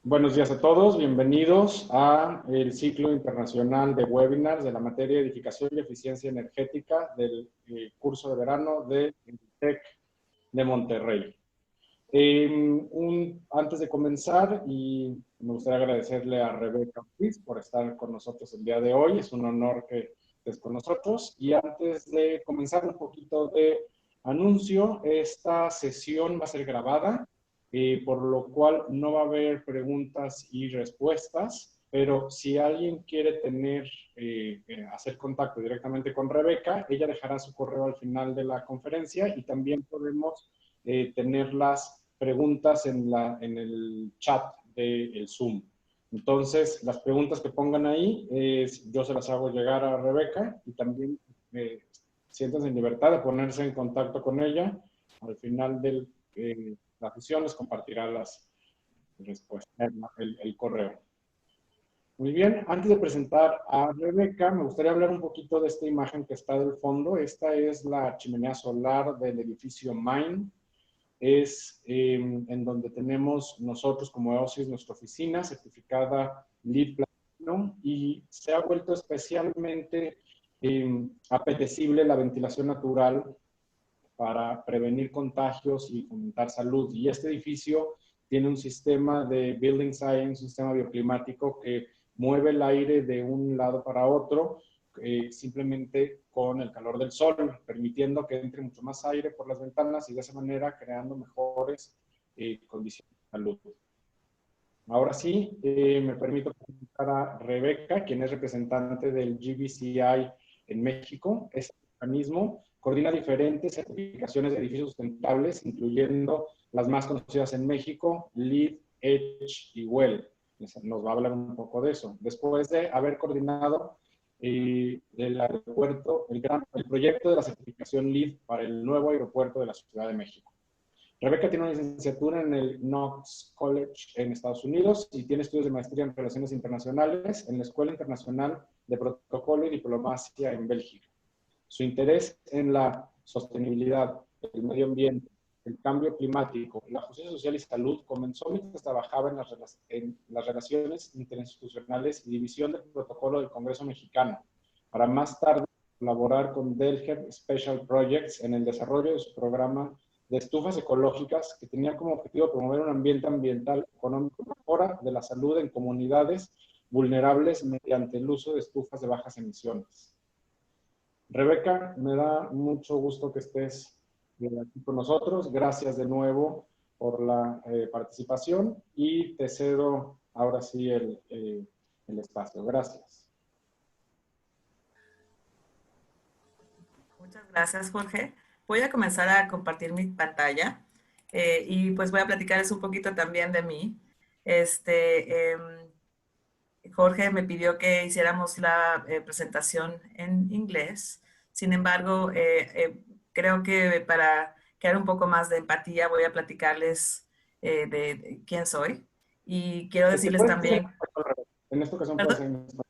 Buenos días a todos, bienvenidos a el ciclo internacional de webinars de la materia de edificación y eficiencia energética del curso de verano del TEC de Monterrey. Antes de comenzar, y me gustaría agradecerle a Rebeca Ortiz por estar con nosotros el día de hoy, es un honor que estés con nosotros. Y antes de comenzar, un poquito de anuncio: esta sesión va a ser grabada, por lo cual no va a haber preguntas y respuestas, pero si alguien quiere hacer contacto directamente con Rebeca, ella dejará su correo al final de la conferencia, y también podemos tener las preguntas en el chat del Zoom. Entonces, las preguntas que pongan ahí, yo se las hago llegar a Rebeca, y también siéntanse en libertad de ponerse en contacto con ella. Al final de la sesión les compartirá las respuestas, el correo. Muy bien, antes de presentar a Rebeca, me gustaría hablar un poquito de esta imagen que está del fondo. Esta es la chimenea solar del edificio Mine. Es en donde tenemos nosotros como EOSIS nuestra oficina certificada LEED Platinum, y se ha vuelto especialmente apetecible la ventilación natural para prevenir contagios y fomentar salud. Y este edificio tiene un sistema de Building Science, un sistema bioclimático que mueve el aire de un lado para otro, simplemente con el calor del sol, permitiendo que entre mucho más aire por las ventanas y de esa manera creando mejores condiciones de salud. Ahora sí, me permito presentar a Rebeca, quien es representante del GBCI en México. Este organismo coordina diferentes certificaciones de edificios sustentables, incluyendo las más conocidas en México, LEED, EDGE y WELL. Nos va a hablar un poco de eso. Después de haber coordinado el proyecto de la certificación LEED para el nuevo aeropuerto de la Ciudad de México. Rebeca tiene una licenciatura en el Knox College en Estados Unidos y tiene estudios de maestría en Relaciones Internacionales en la Escuela Internacional de Protocolo y Diplomacia en Bélgica. Su interés en la sostenibilidad, el medio ambiente, el cambio climático, la justicia social y salud comenzó mientras trabajaba en las relaciones interinstitucionales y división del protocolo del Congreso mexicano, para más tarde colaborar con Delher Special Projects en el desarrollo de su programa de estufas ecológicas, que tenía como objetivo promover un ambiente ambiental económico mejora de la salud en comunidades vulnerables mediante el uso de estufas de bajas emisiones. Rebeca, me da mucho gusto que estés aquí con nosotros. Gracias de nuevo por la participación, y te cedo ahora sí el espacio. Gracias. Muchas gracias, Jorge. Voy a comenzar a compartir mi pantalla y pues voy a platicarles un poquito también de mí. Jorge me pidió que hiciéramos la presentación en inglés. Sin embargo, creo que para crear un poco más de empatía voy a platicarles de quién soy. Y quiero decirles también... En esta ocasión puede ser en español.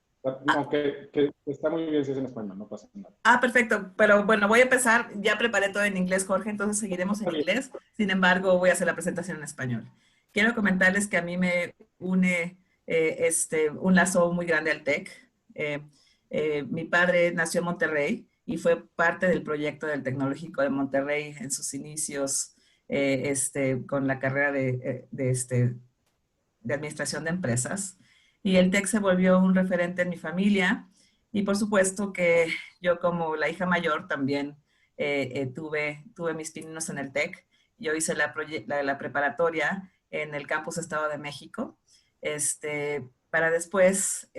No, que está muy bien si es en español, no pasa nada. Perfecto. Pero bueno, voy a empezar. Ya preparé todo en inglés, Jorge, entonces seguiremos en inglés. Sin embargo, voy a hacer la presentación en español. Quiero comentarles que a mí me une un lazo muy grande al TEC. Mi padre nació en Monterrey y fue parte del proyecto del Tecnológico de Monterrey en sus inicios con la carrera de administración de empresas. Y el TEC se volvió un referente en mi familia. Y por supuesto que yo, como la hija mayor, también tuve mis pininos en el TEC. Yo hice la preparatoria en el campus Estado de México, para después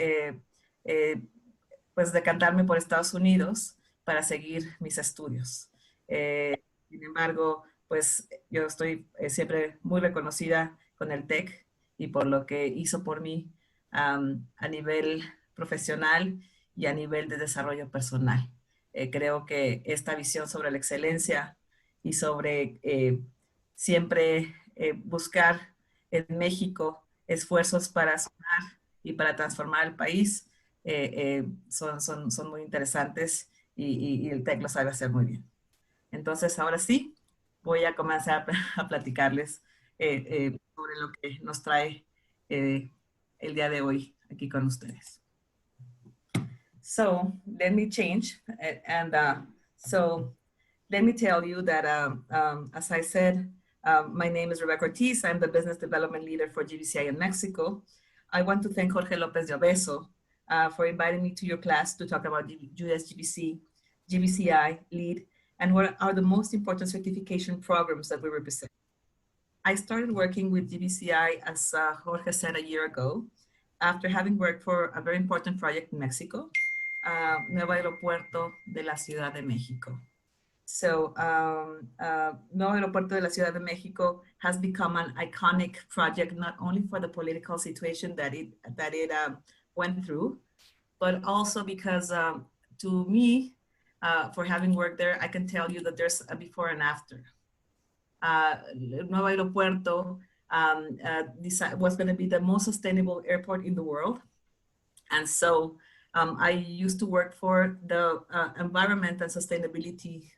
pues decantarme por Estados Unidos para seguir mis estudios. Sin embargo, pues yo estoy siempre muy reconocida con el TEC y por lo que hizo por mí a nivel profesional y a nivel de desarrollo personal. Creo que esta visión sobre la excelencia y sobre siempre buscar en México esfuerzos para sumar y para transformar el país son muy interesantes y el TEC lo sabe hacer muy bien. Entonces, ahora sí, voy a comenzar a platicarles sobre lo que nos trae el día de hoy aquí con ustedes. So let me change and so let me tell you that as I said, my name is Rebeca Ortiz. I'm the business development leader for GBCI in Mexico. I want to thank Jorge Lopez de Obeso for inviting me to your class to talk about US GBCI, LEAD, and what are the most important certification programs that we represent. I started working with GBCI, as Jorge said, a year ago, after having worked for a very important project in Mexico, Nuevo Aeropuerto de la Ciudad de México. So Nuevo Aeropuerto de la Ciudad de México has become an iconic project, not only for the political situation that it went through, but also because to me, for having worked there, I can tell you that there's a before and after. Nuevo Aeropuerto was going to be the most sustainable airport in the world. And so I used to work for the Environment and Sustainability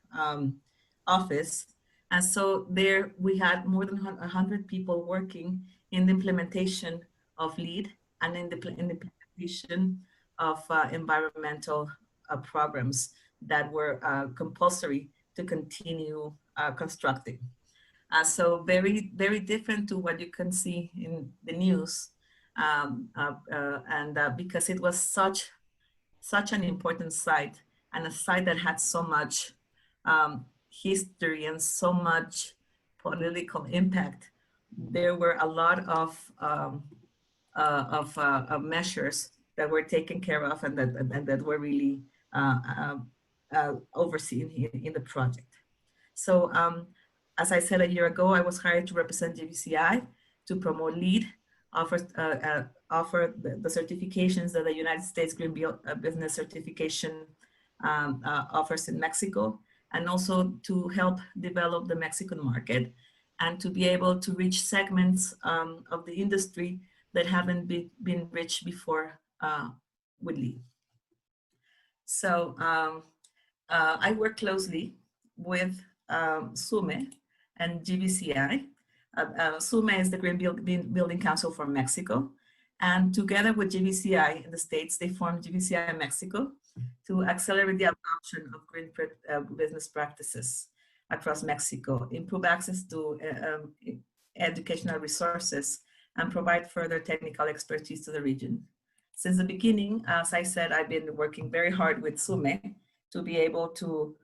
Office. And so there we had more than 100 people working in the implementation of LEAD and in the implementation of environmental programs that were compulsory to continue constructing. So very, very different to what you can see in the news. Because it was such an important site, and a site that had so much history and so much political impact, there were a lot of measures that were taken care of and that were really overseen in the project. So as I said a year ago, I was hired to represent GBCI to promote LEAD, offer the certifications that the United States Green Business Certification offers in Mexico, and also to help develop the Mexican market and to be able to reach segments of the industry that haven't been reached before with LEAD. So I work closely with SUME and GBCI. SUME is the Green Building Council for Mexico. And together with GBCI in the States, they formed GBCI Mexico to accelerate the adoption of green business practices across Mexico, improve access to educational resources, and provide further technical expertise to the region. Since the beginning, as I said, I've been working very hard with SUME to be able to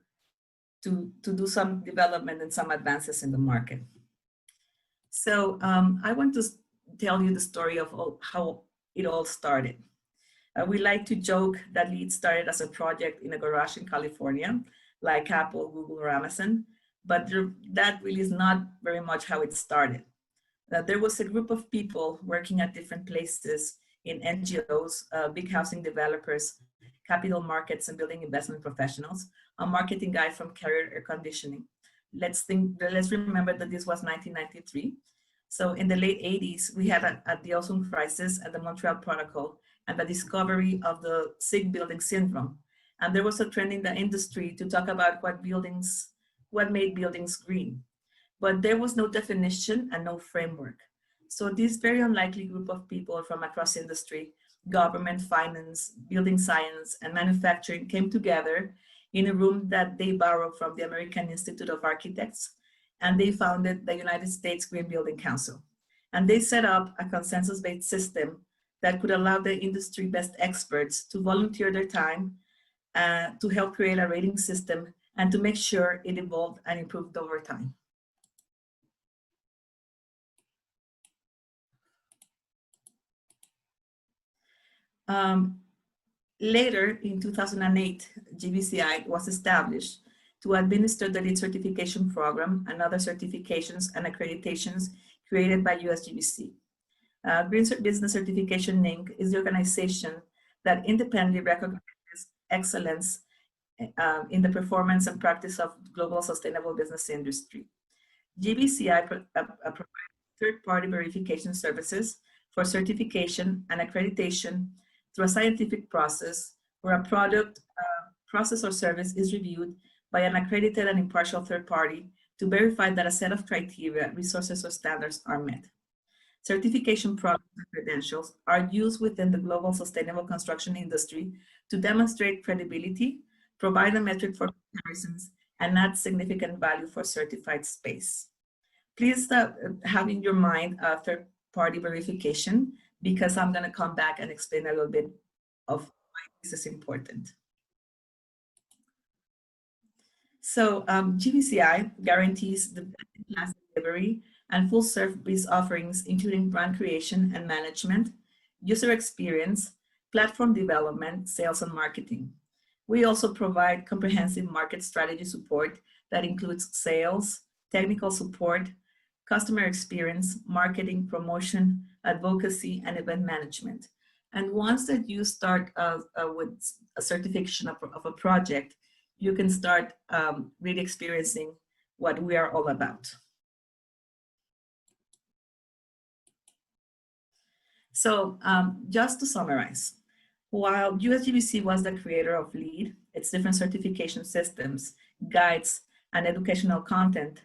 do some development and some advances in the market. So I want to tell you the story of how it all started. We like to joke that LEAD started as a project in a garage in California, like Apple, Google, or Amazon, but that really is not very much how it started. There was a group of people working at different places in NGOs, big housing developers, capital markets, and building investment professionals, a marketing guy from Carrier Air Conditioning. Let's remember that this was 1993. So in the late 80s, we had the ozone crisis and the Montreal Protocol and the discovery of the sick building syndrome. And there was a trend in the industry to talk about what made buildings green. But there was no definition and no framework. So this very unlikely group of people from across industry, government, finance, building science, and manufacturing came together in a room that they borrowed from the American Institute of Architects, and they founded the United States Green Building Council. And they set up a consensus-based system that could allow the industry best experts to volunteer their time to help create a rating system and to make sure it evolved and improved over time. Later, in 2008, GBCI was established to administer the LEED certification program and other certifications and accreditations created by USGBC. Green Business Certification Inc. is the organization that independently recognizes excellence in the performance and practice of global sustainable business industry. GBCI provides third-party verification services for certification and accreditation through a scientific process where a product, process, or service is reviewed by an accredited and impartial third party to verify that a set of criteria, resources, or standards are met. Certification programs and credentials are used within the global sustainable construction industry to demonstrate credibility, provide a metric for comparisons, and add significant value for certified space. Please have in your mind third-party verification, because I'm going to come back and explain a little bit of why this is important. So GBCI guarantees the best-in-class delivery and full service offerings, including brand creation and management, user experience, platform development, sales, and marketing. We also provide comprehensive market strategy support that includes sales, technical support, customer experience, marketing, promotion, advocacy, and event management. And once that you start with a certification of a project, you can start really experiencing what we are all about. So just to summarize, while USGBC was the creator of LEED, its different certification systems, guides, and educational content,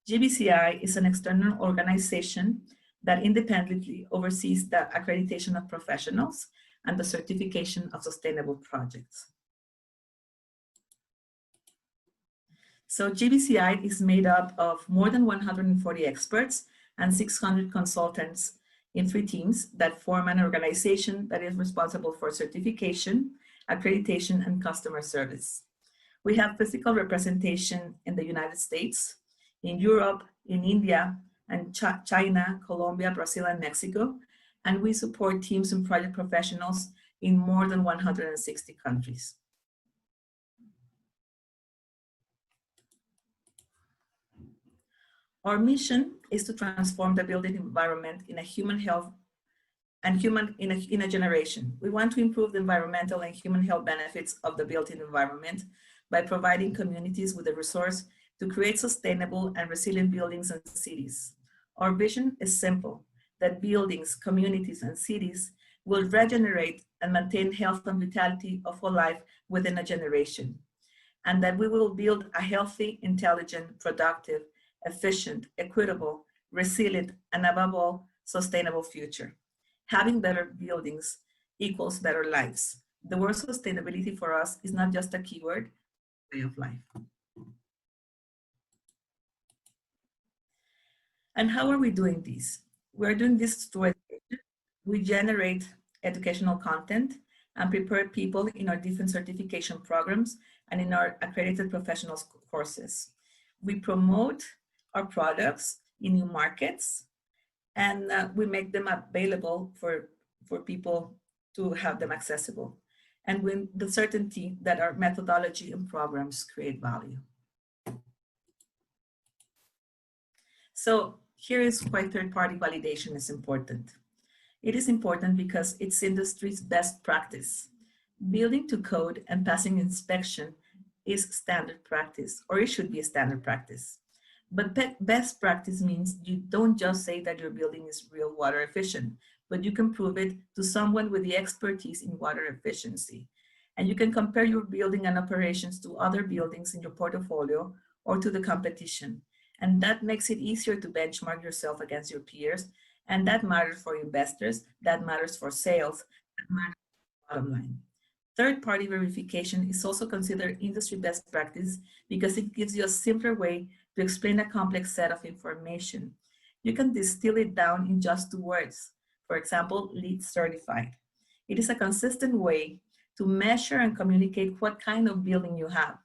GBCI is an external organization that independently oversees the accreditation of professionals and the certification of sustainable projects. So GBCI is made up of more than 140 experts and 600 consultants in 3 teams that form an organization that is responsible for certification, accreditation, and customer service. We have physical representation in the United States, in Europe, in India, and China, Colombia, Brazil, and Mexico. And we support teams and project professionals in more than 160 countries. Our mission is to transform the building environment in a human health and in a generation. We want to improve the environmental and human health benefits of the built environment by providing communities with the resource to create sustainable and resilient buildings and cities. Our vision is simple, that buildings, communities, and cities will regenerate and maintain health and vitality of whole life within a generation, and that we will build a healthy, intelligent, productive, efficient, equitable, resilient, and above all, sustainable future. Having better buildings equals better lives. The word sustainability for us is not just a keyword, way of life. And how are we doing this? We're doing this through education. We generate educational content and prepare people in our different certification programs and in our accredited professional courses. We promote our products in new markets, and we make them available for people to have them accessible. And with the certainty that our methodology and programs create value. So here is why third-party validation is important. It is important because it's industry's best practice. Building to code and passing inspection is standard practice, or it should be a standard practice. But best practice means you don't just say that your building is real water efficient, but you can prove it to someone with the expertise in water efficiency. And you can compare your building and operations to other buildings in your portfolio or to the competition. And that makes it easier to benchmark yourself against your peers. And that matters for investors, that matters for sales, that matters for the bottom line. Third-party verification is also considered industry best practice because it gives you a simpler way to explain a complex set of information. You can distill it down in just 2 words. For example, LEED certified. It is a consistent way to measure and communicate what kind of building you have.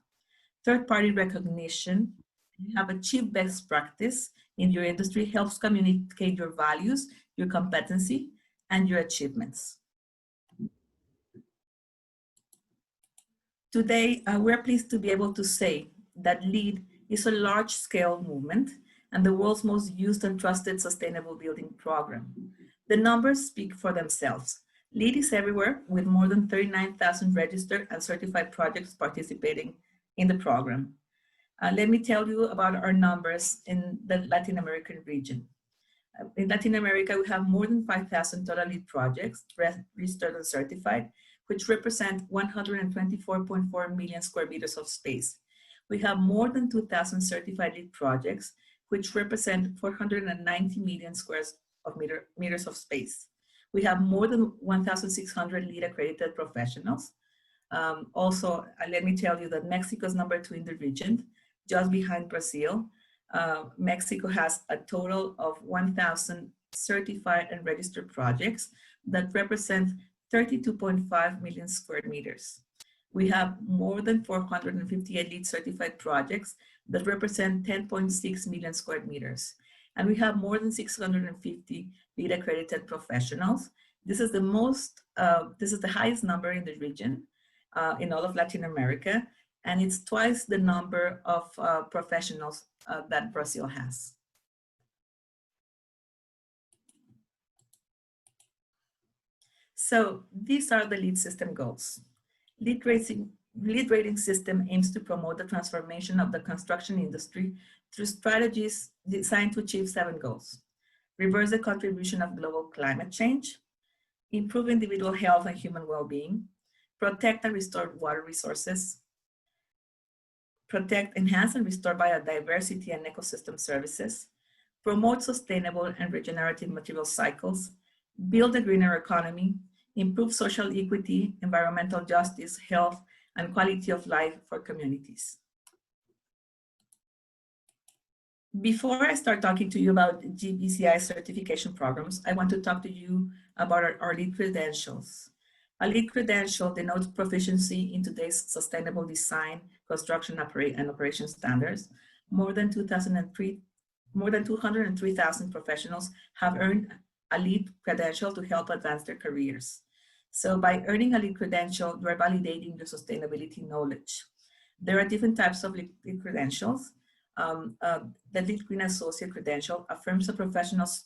Third-party recognition, you have achieved best practice in your industry, helps communicate your values, your competency, and your achievements. Today, we're pleased to be able to say that LEED is a large-scale movement and the world's most used and trusted sustainable building program. The numbers speak for themselves. LEED is everywhere with more than 39,000 registered and certified projects participating in the program. Let me tell you about our numbers in the Latin American region. In Latin America, we have more than 5,000 total LEED projects registered and certified, which represent 124.4 million square meters of space. We have more than 2,000 certified LEED projects, which represent 490 million square of meters of space. We have more than 1,600 LEED accredited professionals. Also, let me tell you that Mexico is #2 in the region, just behind Brazil. Mexico has a total of 1,000 certified and registered projects that represent 32.5 million square meters. We have more than 458 LEED certified projects that represent 10.6 million square meters. And we have more than 650 LEED accredited professionals. This is the highest number in the region, in all of Latin America, and it's twice the number of professionals that Brazil has. So these are the LEED system goals. LEED rating system aims to promote the transformation of the construction industry through strategies designed to achieve 7 goals. Reverse the contribution of global climate change, improve individual health and human well-being, protect and restore water resources, protect, enhance, and restore biodiversity and ecosystem services, promote sustainable and regenerative material cycles, build a greener economy, improve social equity, environmental justice, health, and quality of life for communities. Before I start talking to you about GBCI certification programs, I want to talk to you about our LEED credentials. A LEED credential denotes proficiency in today's sustainable design, construction, and operation standards. More than 203,000 professionals have earned a LEED credential to help advance their careers. So by earning a LEED credential, you are validating your sustainability knowledge. There are different types of LEED credentials. The LEED Green Associate credential affirms a professional's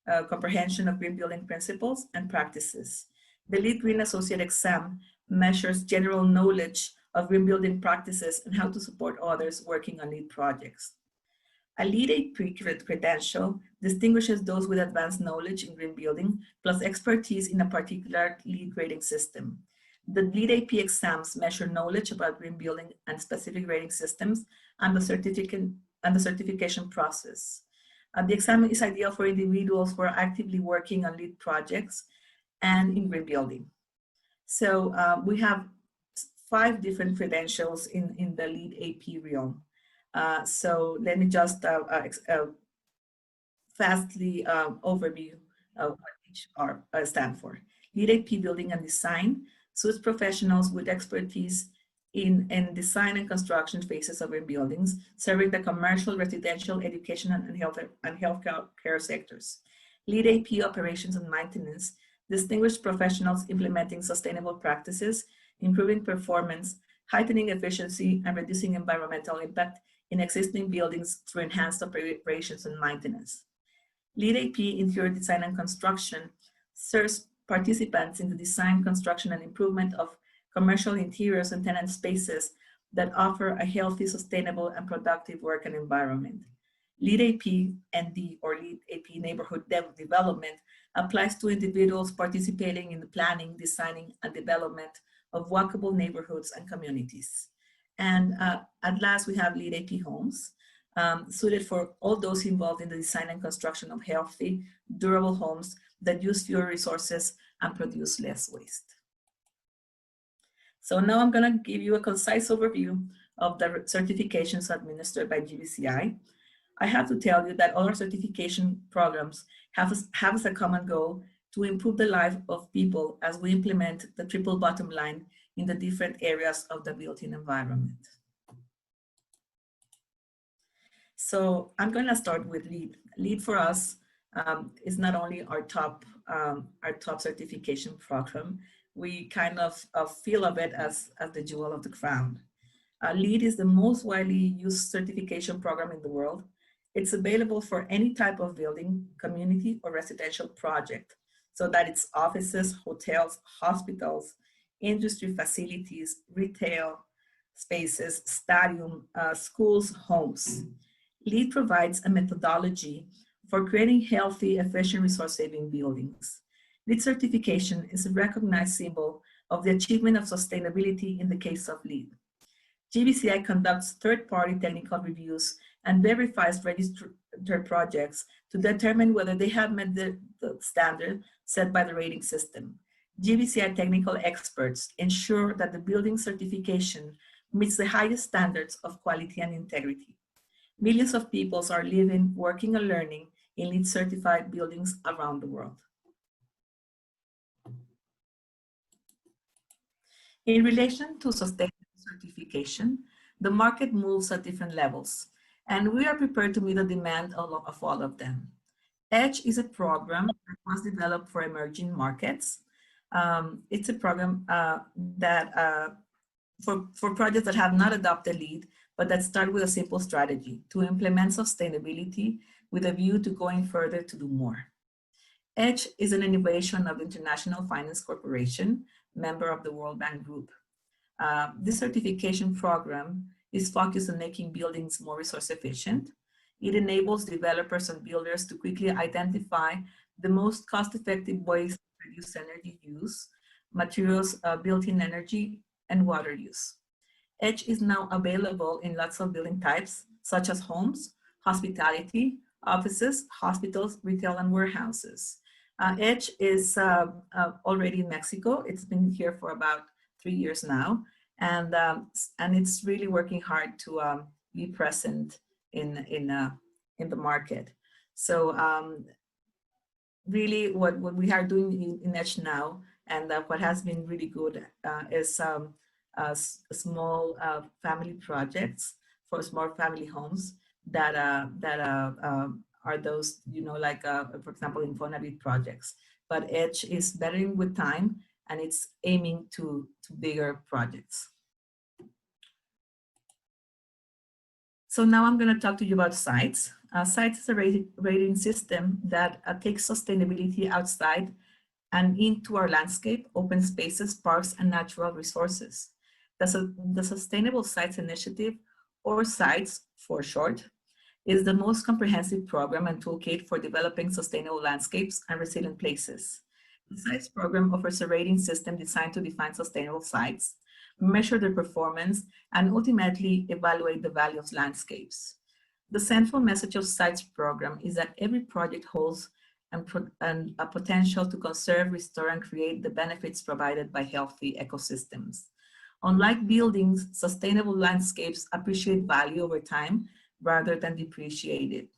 comprehension of green building principles and practices. The LEED Green Associate exam measures general knowledge of green building practices and how to support others working on LEED projects. A LEED AP credential distinguishes those with advanced knowledge in green building plus expertise in a particular LEED grading system. The LEED AP exams measure knowledge about green building and specific grading systems and the certification process. The exam is ideal for individuals who are actively working on LEED projects and in green building. So we have 5 different credentials in the LEED AP realm. So let me just fastly overview of what each stand for. LEED AP Building and Design suits professionals with expertise in design and construction phases of green buildings, serving the commercial, residential, education, and healthcare sectors. LEED AP Operations and Maintenance distinguished professionals implementing sustainable practices, improving performance, heightening efficiency, and reducing environmental impact in existing buildings through enhanced operations and maintenance. LEED AP Interior Design and Construction serves participants in the design, construction, and improvement of commercial interiors and tenant spaces that offer a healthy, sustainable, and productive work and environment. LEED AP ND, or LEED AP Neighborhood Development, applies to individuals participating in the planning, designing, and development of walkable neighborhoods and communities. And at last, we have LEED AP Homes, suited for all those involved in the design and construction of healthy, durable homes that use fewer resources and produce less waste. So now I'm going to give you a concise overview of the certifications administered by GBCI. I have to tell you that all our certification programs have as a common goal to improve the life of people as we implement the triple bottom line in the different areas of the built-in environment. So I'm going to start with LEED. LEED for us is not only our top certification program. We kind of feel of it as the jewel of the crown. LEED is the most widely used certification program in the world. It's available for any type of building, community, or residential project, so that it's offices, hotels, hospitals, industry facilities, retail spaces, stadium, schools, homes. LEED provides a methodology for creating healthy, efficient, resource-saving buildings. LEED certification is a recognized symbol of the achievement of sustainability in the case of LEED. GBCI conducts third-party technical reviews and verifies their projects to determine whether they have met the standard set by the rating system. GBCI technical experts ensure that the building certification meets the highest standards of quality and integrity. Millions of people are living, working, and learning in LEED certified buildings around the world. In relation to sustainable certification, the market moves at different levels, and we are prepared to meet the demand of all of them. EDGE is a program that was developed for emerging markets. It's a program for projects that have not adopted LEED, but that start with a simple strategy to implement sustainability with a view to going further to do more. EDGE is an innovation of the International Finance Corporation, member of the World Bank Group. This certification program is focused on making buildings more resource efficient. It enables developers and builders to quickly identify the most cost-effective ways to reduce energy use, materials, built-in energy, and water use. EDGE is now available in lots of building types, such as homes, hospitality, offices, hospitals, retail, and warehouses. EDGE is already in Mexico. It's been here for about 3 years now, and it's really working hard to be present in the market. So really what we are doing in EDGE now, and what has been really good is small family projects for small family homes that are those, you know, like for example, Infonavit projects. But EDGE is bettering with time, and it's aiming to bigger projects. So now I'm going to talk to you about sites. Sites is a rating system that takes sustainability outside and into our landscape, open spaces, parks, and natural resources. The Sustainable Sites Initiative, or SITES for short, is the most comprehensive program and toolkit for developing sustainable landscapes and resilient places. The SITES program offers a rating system designed to define sustainable sites, measure their performance, and ultimately evaluate the value of landscapes. The central message of SITES program is that every project holds a potential to conserve, restore, and create the benefits provided by healthy ecosystems. Unlike buildings, sustainable landscapes appreciate value over time rather than depreciate it.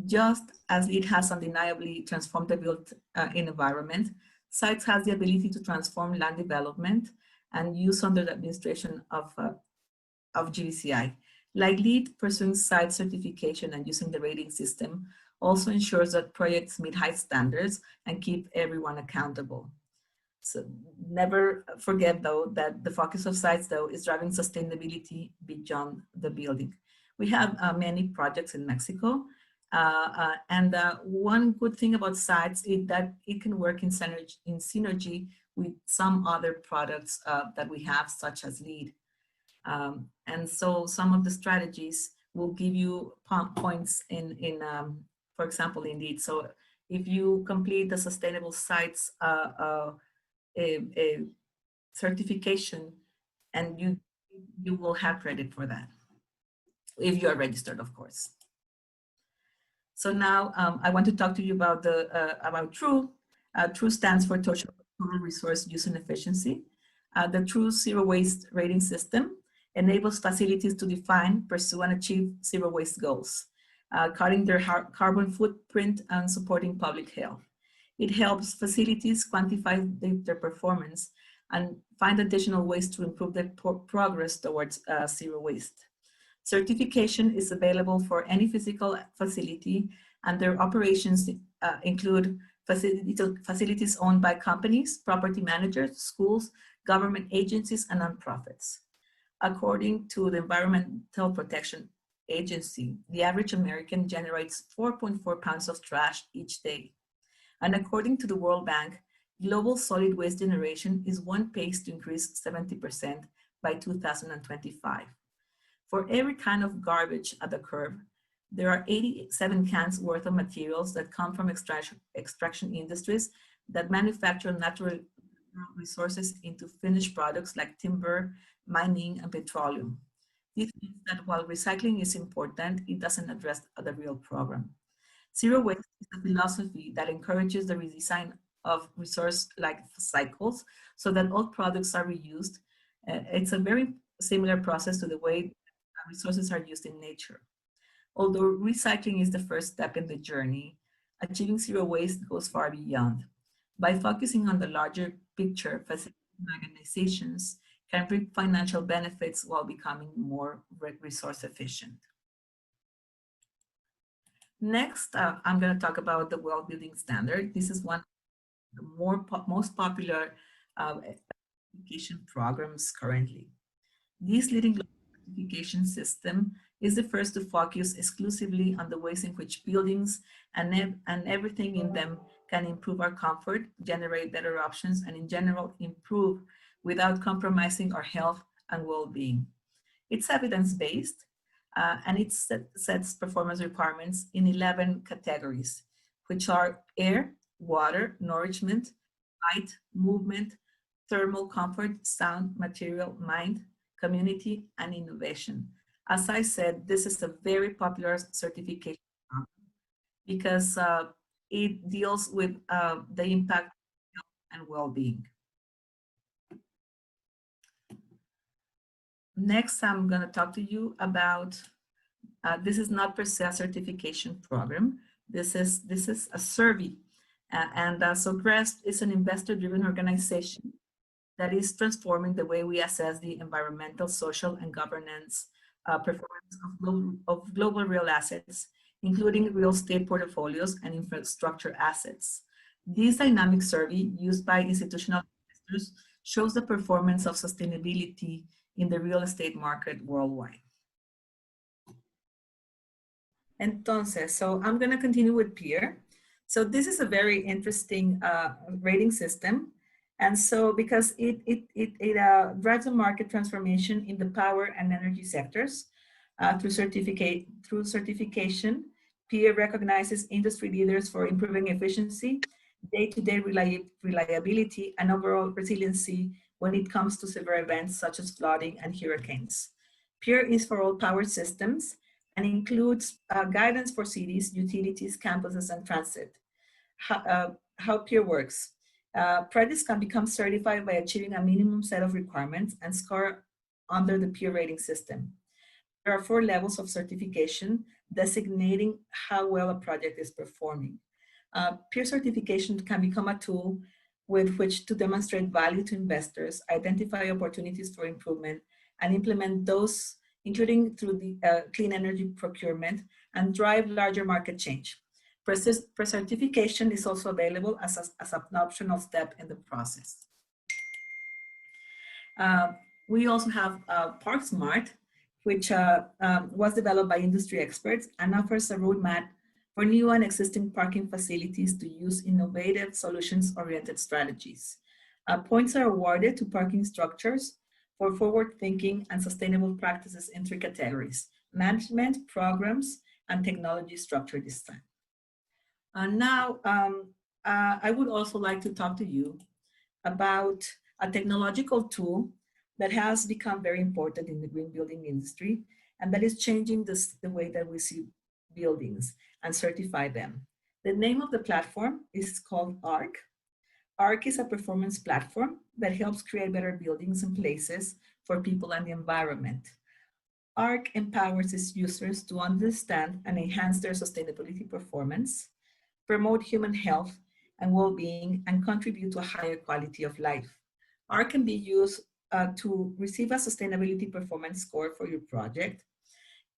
Just as it has undeniably transformed the built environment, SITES has the ability to transform land development and use under the administration of GBCI. Like LEED, pursuing site certification and using the rating system also ensures that projects meet high standards and keep everyone accountable. So never forget, though, that the focus of sites, though, is driving sustainability beyond the building. We have many projects in Mexico, and one good thing about sites is that it can work in synergy with some other products that we have, such as LEED. And so some of the strategies will give you points in for example, in LEED. So if you complete the Sustainable Sites certification, and you will have credit for that, if you are registered, of course. So now I want to talk to you about TRUE. TRUE stands for Total Resource Use and Efficiency. The TRUE Zero Waste Rating System enables facilities to define, pursue, and achieve zero waste goals, cutting their carbon footprint and supporting public health. It helps facilities quantify their performance and find additional ways to improve their progress towards zero waste. Certification is available for any physical facility, and their operations include facilities owned by companies, property managers, schools, government agencies, and nonprofits. According to the Environmental Protection Agency, the average American generates 4.4 pounds of trash each day. And according to the World Bank, global solid waste generation is on pace to increase 70% by 2025. For every kind of garbage at the curb, there are 87 cans worth of materials that come from extraction industries that manufacture natural resources into finished products like timber, mining, and petroleum. This means that while recycling is important, it doesn't address the real problem. Zero waste is a philosophy that encourages the redesign of resource life cycles so that all products are reused. It's a very similar process to the way resources are used in nature. Although recycling is the first step in the journey, achieving zero waste goes far beyond. By focusing on the larger picture, facilitating organizations can reap financial benefits while becoming more resource efficient. Next, I'm going to talk about the well building standard. This is one of the most popular certification programs currently. This leading global certification system is the first to focus exclusively on the ways in which buildings and everything in them can improve our comfort, generate better options, and in general improve without compromising our health and well-being. It's evidence-based, and it sets performance requirements in 11 categories, which are air, water, nourishment, light, movement, thermal comfort, sound, material, mind, community, and innovation. As I said, this is a very popular certification because it deals with the impact of health and well-being. Next, I'm going to talk to you about, this is not per se a certification program. This is a survey. So GREST is an investor-driven organization that is transforming the way we assess the environmental, social, and governance performance of global real assets, including real estate portfolios and infrastructure assets. This dynamic survey used by institutional investors shows the performance of sustainability in the real estate market worldwide. Entonces, so I'm going to continue with peer. So this is a very interesting rating system. And so because it drives a market transformation in the power and energy sectors through certification, peer recognizes industry leaders for improving efficiency, day-to-day reliability, and overall resiliency when it comes to severe events such as flooding and hurricanes. Peer is for all power systems and includes guidance for cities, utilities, campuses, and transit. How peer works. Projects can become certified by achieving a minimum set of requirements and score under the peer rating system. There are 4 levels of certification designating how well a project is performing. Peer certification can become a tool with which to demonstrate value to investors, identify opportunities for improvement, and implement those, including through the clean energy procurement, and drive larger market change. Pre-certification is also available as an optional step in the process. We also have Park Smart, which was developed by industry experts and offers a roadmap for new and existing parking facilities to use innovative solutions-oriented strategies. Points are awarded to parking structures for forward-thinking and sustainable practices in 3 categories: management, programs, and technology structure design. Now, I would also like to talk to you about a technological tool that has become very important in the green building industry, and that is changing the way that we see buildings and certify them. The name of the platform is called ARC. ARC is a performance platform that helps create better buildings and places for people and the environment. ARC empowers its users to understand and enhance their sustainability performance, promote human health and well-being, and contribute to a higher quality of life. ARC can be used to receive a sustainability performance score for your project,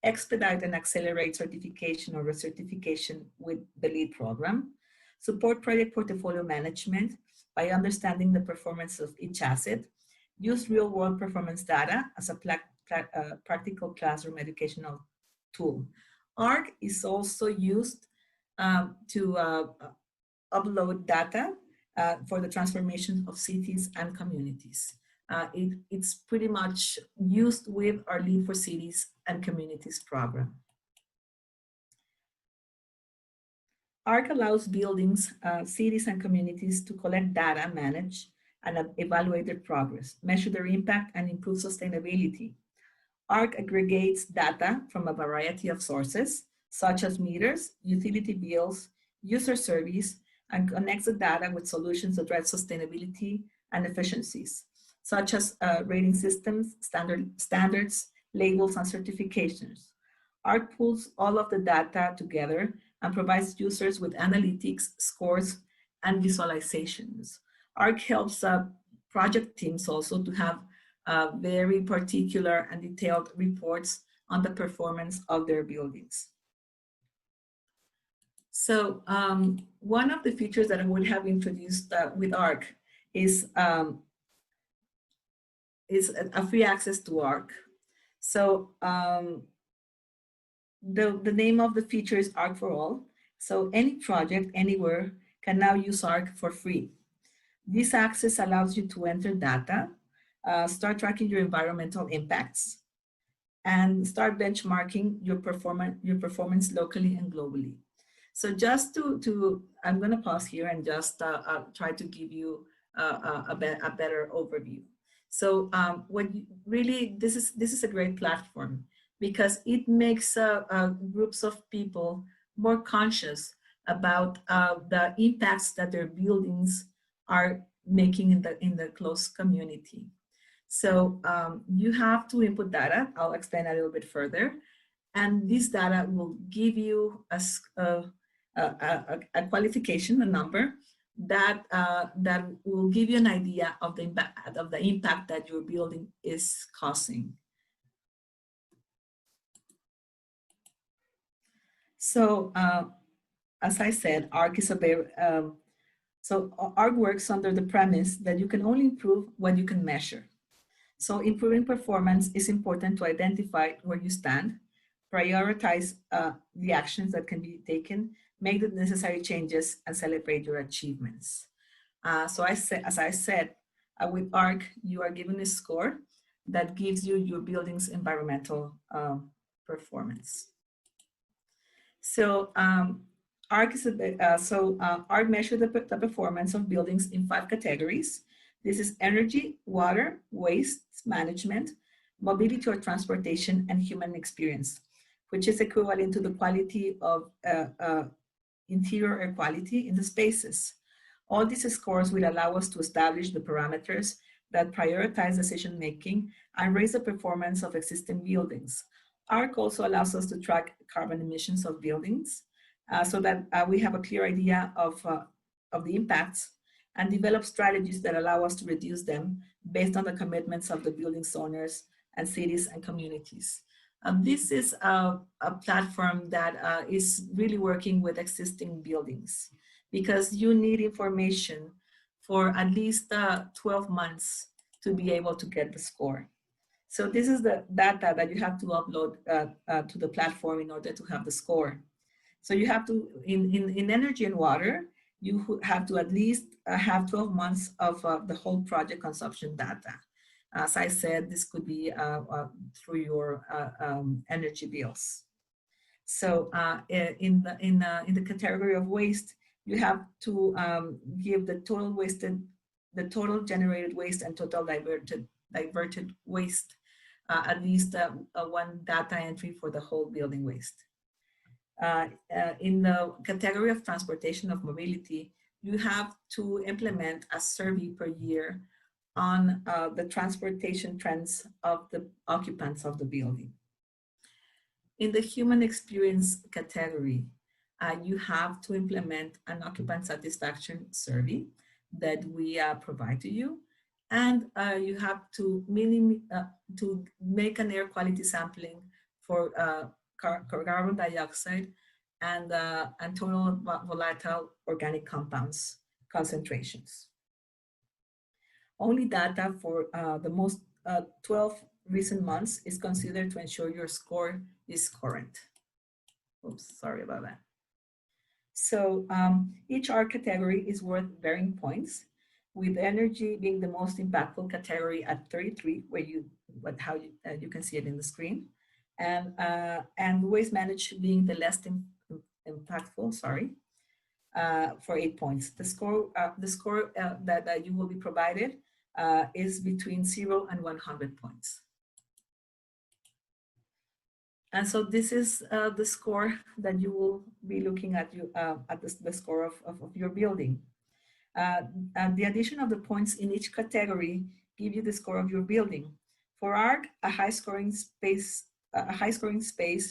expedite and accelerate certification or recertification with the LEED program, support project portfolio management by understanding the performance of each asset, use real-world performance data as a practical classroom educational tool. ARC is also used to upload data for the transformation of cities and communities. It's pretty much used with our Lead for Cities and Communities program. ARC allows buildings, cities, and communities to collect data, manage, and evaluate their progress, measure their impact, and improve sustainability. ARC aggregates data from a variety of sources, such as meters, utility bills, user surveys, and connects the data with solutions that drive sustainability and efficiencies, such as rating systems, standards, labels, and certifications. ARC pulls all of the data together and provides users with analytics, scores, and visualizations. ARC helps project teams also to have very particular and detailed reports on the performance of their buildings. So one of the features that I would have introduced with ARC is a free access to ARC. So the name of the feature is ARC for All. So any project anywhere can now use ARC for free. This access allows you to enter data, start tracking your environmental impacts, and start benchmarking your performance locally and globally. So just I'm going to pause here and just try to give you a better overview. So this is a great platform because it makes groups of people more conscious about the impacts that their buildings are making in the close community. So you have to input data. I'll explain a little bit further. And this data will give you a qualification, a number, that will give you an idea of the impact that your building is causing. So as I said, ARC is a very, so ARC works under the premise that you can only improve what you can measure. So improving performance is important to identify where you stand, prioritize the actions that can be taken, make the necessary changes, and celebrate your achievements. So as I said, with ARC, you are given a score that gives you your building's environmental performance. So ARC measures the performance of buildings in 5 categories. This is energy, water, waste management, mobility or transportation, and human experience, which is equivalent to the quality of interior air quality in the spaces. All these scores will allow us to establish the parameters that prioritize decision-making and raise the performance of existing buildings. ARC also allows us to track carbon emissions of buildings so that we have a clear idea of the impacts and develop strategies that allow us to reduce them based on the commitments of the building's owners and cities and communities. This is a platform that is really working with existing buildings because you need information for at least 12 months to be able to get the score. So this is the data that you have to upload to the platform in order to have the score. So you have to, in energy and water, you have to at least have 12 months of the whole project consumption data. As I said, this could be through your energy bills. So in the category of waste, you have to give the total generated waste and total diverted waste, at least one data entry for the whole building waste. In the category of transportation of mobility, you have to implement a survey per year on the transportation trends of the occupants of the building. In the human experience category, you have to implement an occupant satisfaction survey that we provide to you. And you have to make an air quality sampling for carbon dioxide and total volatile organic compounds concentrations. Only data for the most 12 recent months is considered to ensure your score is current. Oops, sorry about that. So each ARC category is worth varying points, with energy being the most impactful category at 33, where you can see it in the screen, and waste management being the less impactful, sorry, for 8 points. The score that you will be provided is between 0 and 100 points. And so this is the score that you will be looking at, the score of your building. And the addition of the points in each category give you the score of your building. For ARC, a high scoring space,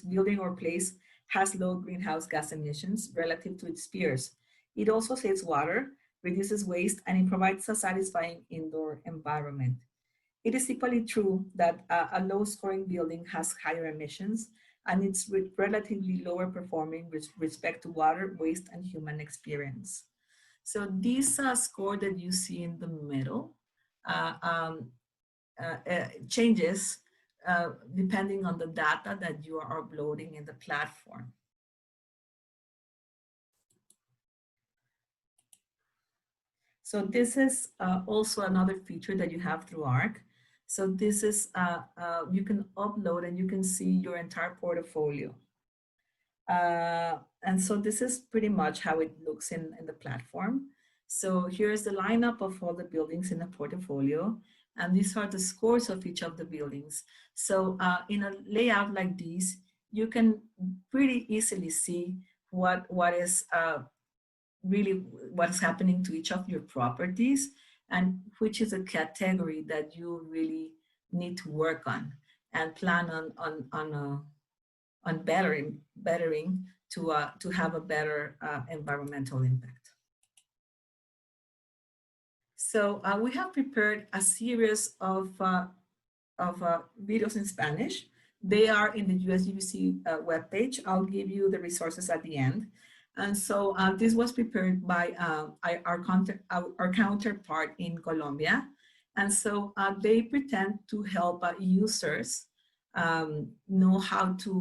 building or place has low greenhouse gas emissions relative to its peers. It also saves water, reduces waste, and it provides a satisfying indoor environment. It is equally true that a low scoring building has higher emissions, and it's relatively lower performing with respect to water, waste, and human experience. So this score that you see in the middle changes depending on the data that you are uploading in the platform. So this is also another feature that you have through ARC. So this is, you can upload and you can see your entire portfolio. And so this is pretty much how it looks in the platform. So here's the lineup of all the buildings in the portfolio, and these are the scores of each of the buildings. So in a layout like this, you can pretty easily see what is really what's happening to each of your properties and which is a category that you really need to work on and plan on bettering to have a better environmental impact. So we have prepared a series of videos in Spanish. They are in the US GBC webpage. I'll give you the resources at the end. And so this was prepared by our counterpart in Colombia. And so they pretend to help users know how to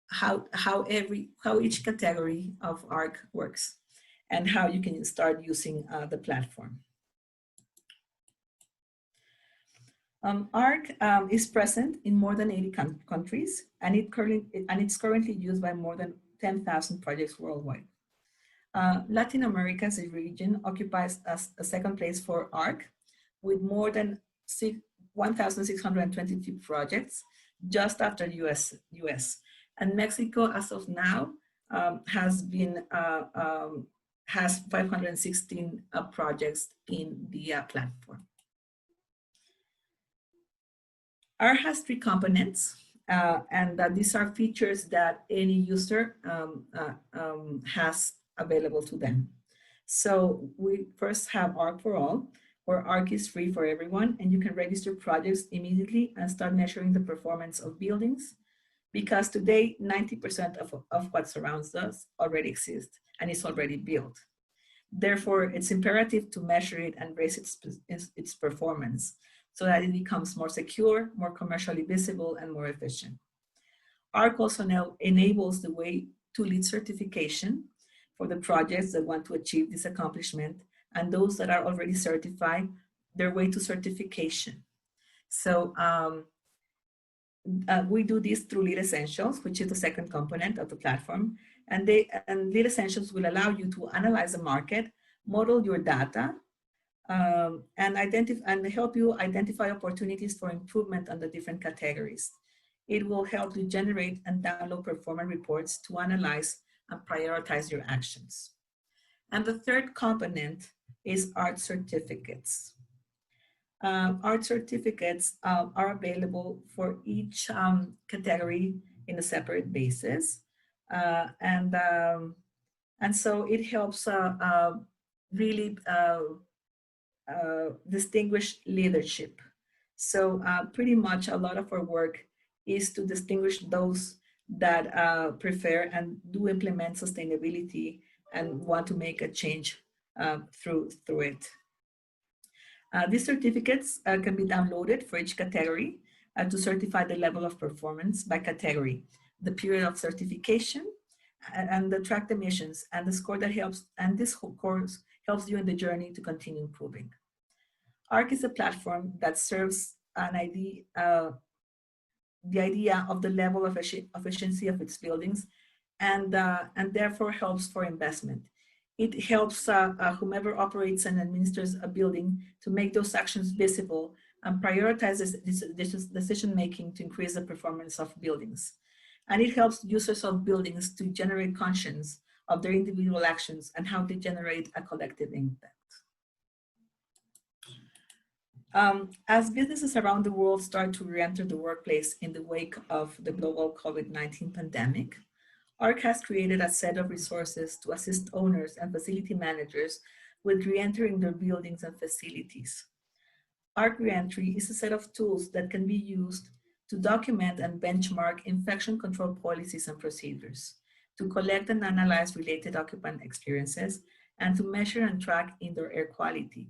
how each category of ARC works and how you can start using the platform. ARC is present in more than 80 countries, and it's currently used by more than 10,000 projects worldwide. Latin America as a region occupies a second place for ARC with more than 1,622 projects, just after US. And Mexico, as of now, has 516 projects in the platform. ARC has 3 components, and these are features that any user has available to them. So we first have ARC for All, where ARC is free for everyone, and you can register projects immediately and start measuring the performance of buildings, because today 90% of what surrounds us already exists and is already built. Therefore, it's imperative to measure it and raise its performance so that it becomes more secure, more commercially visible, and more efficient. ARC also now enables the way to lead certification for the projects that want to achieve this accomplishment, and those that are already certified, their way to certification. So we do this through Lead Essentials, which is the second component of the platform. And Lead Essentials will allow you to analyze the market, model your data, and help you identify opportunities for improvement on the different categories. It will help you generate and download performance reports to analyze and prioritize your actions. And the third component is ARC certificates. ARC certificates are available for each category in a separate basis. And so it helps really distinguish leadership. So pretty much a lot of our work is to distinguish those that prefer and do implement sustainability and want to make a change through it. These certificates can be downloaded for each category to certify the level of performance by category, the period of certification, and the tracked emissions, and the score that helps, and this course helps you in the journey to continue improving. ARC is a platform that serves the idea of the level of efficiency of its buildings, and therefore helps for investment. It helps whomever operates and administers a building to make those actions visible and prioritizes decision-making to increase the performance of buildings. And it helps users of buildings to generate conscience of their individual actions and how they generate a collective impact. As businesses around the world start to re-enter the workplace in the wake of the global COVID-19 pandemic, ARC has created a set of resources to assist owners and facility managers with re-entering their buildings and facilities. ARC Reentry is a set of tools that can be used to document and benchmark infection control policies and procedures, to collect and analyze related occupant experiences, and to measure and track indoor air quality.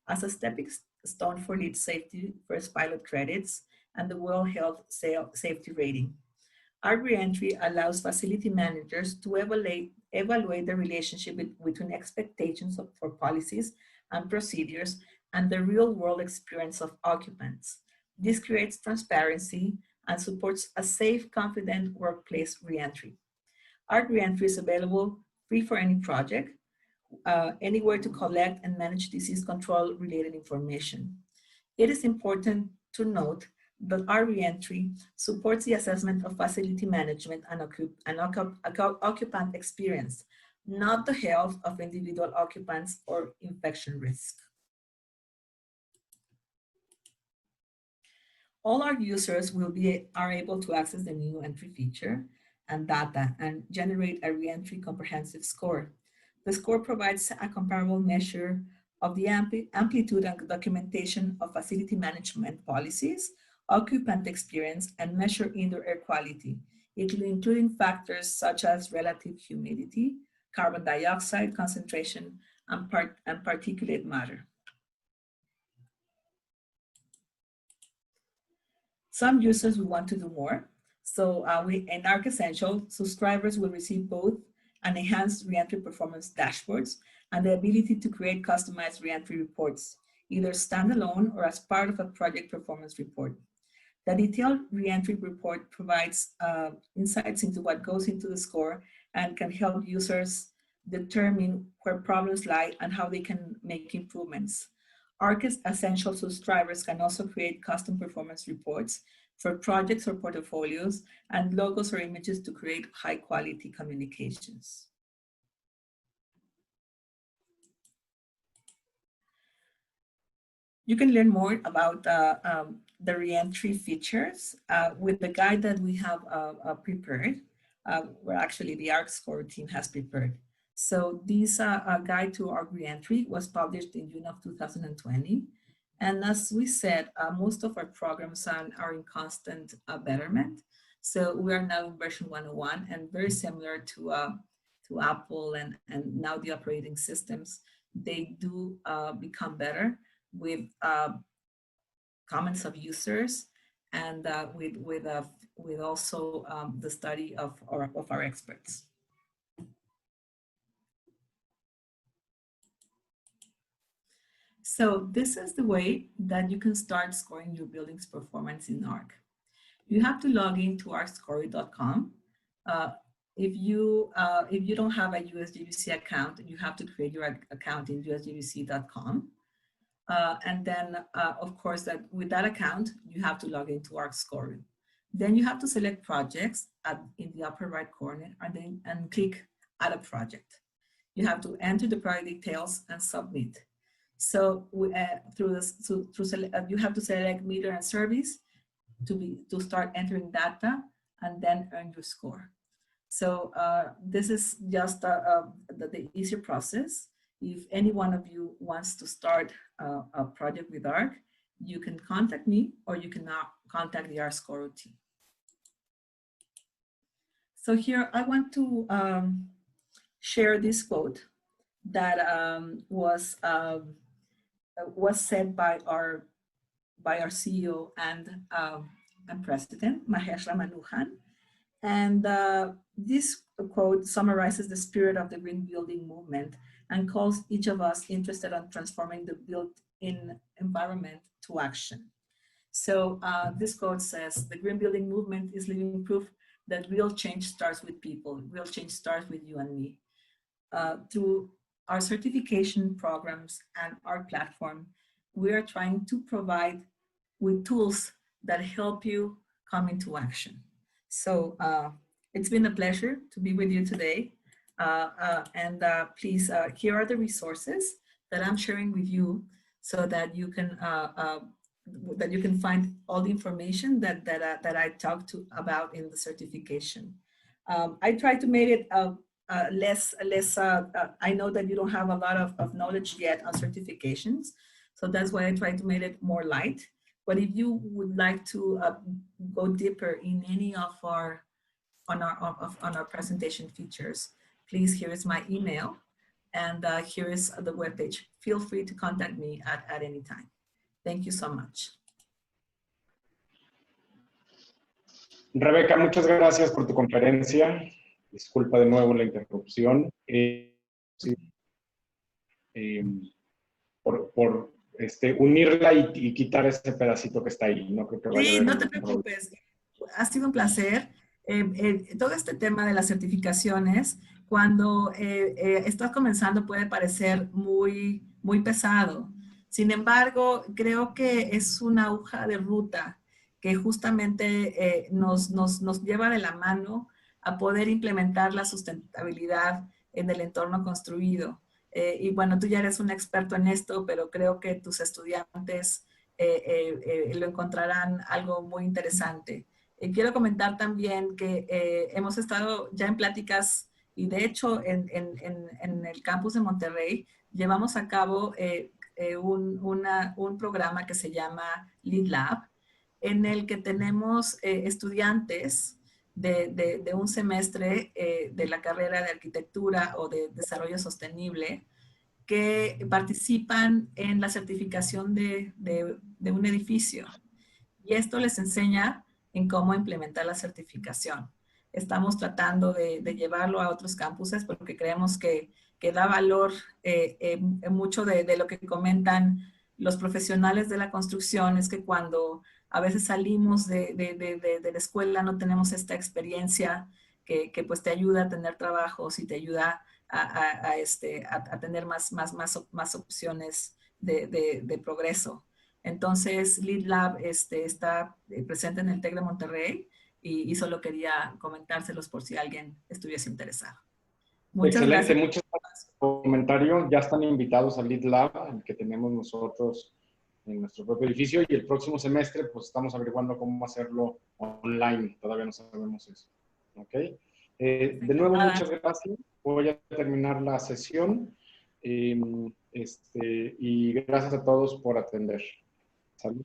As a stepping stone for lead safety first pilot credits and the World Health Safety Rating, ARC Reentry allows facility managers to evaluate the relationship between expectations for policies and procedures and the real-world experience of occupants. This creates transparency and supports a safe, confident workplace reentry. ARC Reentry is available free for any project, anywhere to collect and manage disease control related information. It is important to note that ARC Reentry supports the assessment of facility management and occupant experience, not the health of individual occupants or infection risk. All our users are able to access the new entry feature and data and generate a reentry comprehensive score. The score provides a comparable measure of the amplitude and documentation of facility management policies, occupant experience, and measure indoor air quality, including factors such as relative humidity, carbon dioxide concentration, and particulate matter. Some users will want to do more. So in ARC Essential, subscribers will receive both an enhanced reentry performance dashboards and the ability to create customized reentry reports, either standalone or as part of a project performance report. The detailed reentry report provides insights into what goes into the score and can help users determine where problems lie and how they can make improvements. ARC Essential subscribers can also create custom performance reports for projects or portfolios and logos or images to create high quality communications. You can learn more about the reentry features with the guide that we have prepared, where actually the ARC Score team has prepared. So this guide to ARC Reentry was published in June of 2020. And as we said, most of our programs are in constant betterment. So we are now in version 101 and very similar to Apple and now the operating systems, they do become better with comments of users and with also the study of our experts. So this is the way that you can start scoring your building's performance in ARC. You have to log in to arcscoring.com. If you don't have a USGBC account, you have to create your account in usgbc.com. And then, of course, with that account, you have to log into ARC Scoring. Then you have to select projects in the upper right corner and click Add a Project. You have to enter the project details and submit. So you have to select meter and service to start entering data and then earn your score. So this is just the easier process. If any one of you wants to start a project with ARC, you can contact me or you can contact the ARC Score team. So here I want to share this quote that was said by our CEO and President, Mahesh Ramanujan. And this quote summarizes the spirit of the green building movement and calls each of us interested in transforming the built-in environment to action. So this quote says, the green building movement is living proof that real change starts with people. Real change starts with you and me. Through our certification programs and our platform, we are trying to provide with tools that help you come into action. So it's been a pleasure to be with you today. Please, here are the resources that I'm sharing with you so that you can find all the information that I talked about in the certification. I try to make it I know that you don't have a lot of knowledge yet on certifications, so that's why I try to make it more light. But if you would like to go deeper in any of our on our presentation features, please, here is my email, and here is the webpage. Feel free to contact me at any time. Thank you so much. Rebeca, muchas gracias por tu conferencia. Disculpa de nuevo la interrupción. Por unirla y quitar ese pedacito que está ahí. No creo que vaya a haber no te preocupes. Ha sido un placer. Todo este tema de las certificaciones, cuando estás comenzando puede parecer muy pesado. Sin embargo, creo que es una hoja de ruta que justamente nos lleva de la mano a poder implementar la sustentabilidad en el entorno construido. Y bueno, tú ya eres un experto en esto, pero creo que tus estudiantes lo encontrarán algo muy interesante. Quiero comentar también que hemos estado ya en pláticas y de hecho en el campus de Monterrey llevamos a cabo un programa que se llama Lead Lab, en el que tenemos estudiantes de un semestre de la carrera de arquitectura o de desarrollo sostenible que participan en la certificación de un edificio. Y esto les enseña en cómo implementar la certificación. Estamos tratando de llevarlo a otros campuses porque creemos que da valor mucho de lo que comentan los profesionales de la construcción, es que cuando a veces salimos de la escuela no tenemos esta experiencia que pues te ayuda a tener trabajos y te ayuda a tener más opciones de progreso. Entonces, Lead Lab está presente en el TEC de Monterrey y solo quería comentárselos por si alguien estuviese interesado. Muchas Excelente, gracias. muchas gracias por el comentario. Ya están invitados al Lead Lab, el que tenemos nosotros en nuestro propio edificio, y el próximo semestre pues estamos averiguando cómo hacerlo online. Todavía no sabemos eso. ¿Ok? De nuevo, muchas gracias. Voy a terminar la sesión y gracias a todos por atender. Salud.